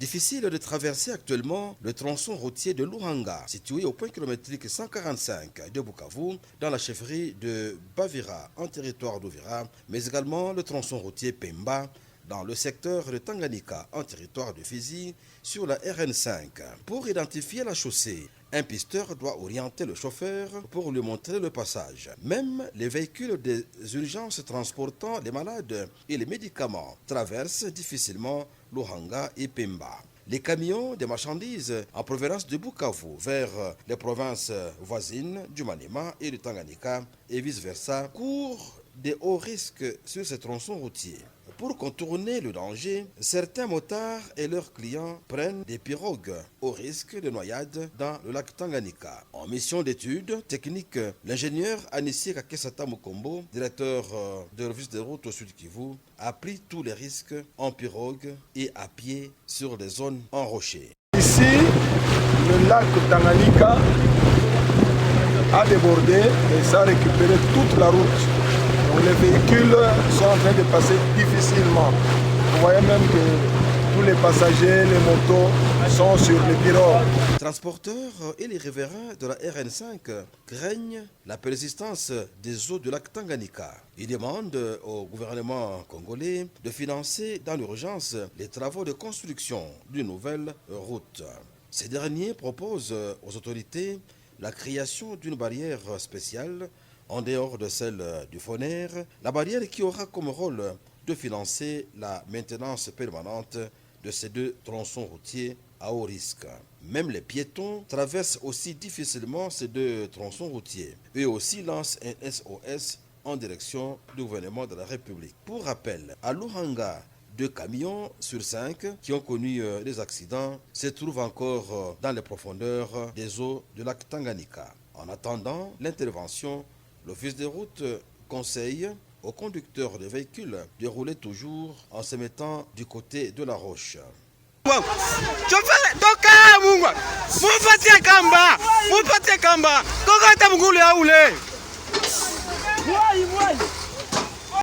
Difficile de traverser actuellement le tronçon routier de Luhanga, situé au point kilométrique 145 de Bukavu, dans la chefferie de Bavira, en territoire d'Uvira, mais également le tronçon routier Pemba, dans le secteur de Tanganyika, en territoire de Fizi, sur la RN5. Pour identifier la chaussée, un pisteur doit orienter le chauffeur pour lui montrer le passage. Même les véhicules des urgences transportant les malades et les médicaments traversent difficilement Luhanga et Pemba. Les camions de marchandises en provenance de Bukavu vers les provinces voisines du Maniema et du Tanganyika et vice-versa courent des hauts risques sur ces tronçons routiers. Pour contourner le danger, certains motards et leurs clients prennent des pirogues au risque de noyade dans le lac Tanganyika. En mission d'études techniques, l'ingénieur Anissi Kakesata Mukombo, directeur de l'office des routes au Sud Kivu, a pris tous les risques en pirogue et à pied sur des zones enrochées. Ici, le lac Tanganyika a débordé et ça a récupéré toute la route. Donc les véhicules sont en train de passer difficilement. Vous voyez même que tous les passagers, les motos sont sur les pirogues. Transporteurs et les riverains de la RN5 craignent la persistance des eaux du lac Tanganyika. Ils demandent au gouvernement congolais de financer dans l'urgence les travaux de construction d'une nouvelle route. Ces derniers proposent aux autorités la création d'une barrière spéciale en dehors de celle du FONER, la barrière qui aura comme rôle de financer la maintenance permanente de ces deux tronçons routiers à haut risque. Même les piétons traversent aussi difficilement ces deux tronçons routiers. Eux aussi lancent un SOS en direction du gouvernement de la République. Pour rappel, à Luhanga, 2 camions sur 5 qui ont connu des accidents se trouvent encore dans les profondeurs des eaux du lac Tanganyika. En attendant l'intervention, l'Office des routes conseille aux conducteurs de véhicules de rouler toujours en se mettant du côté de la roche.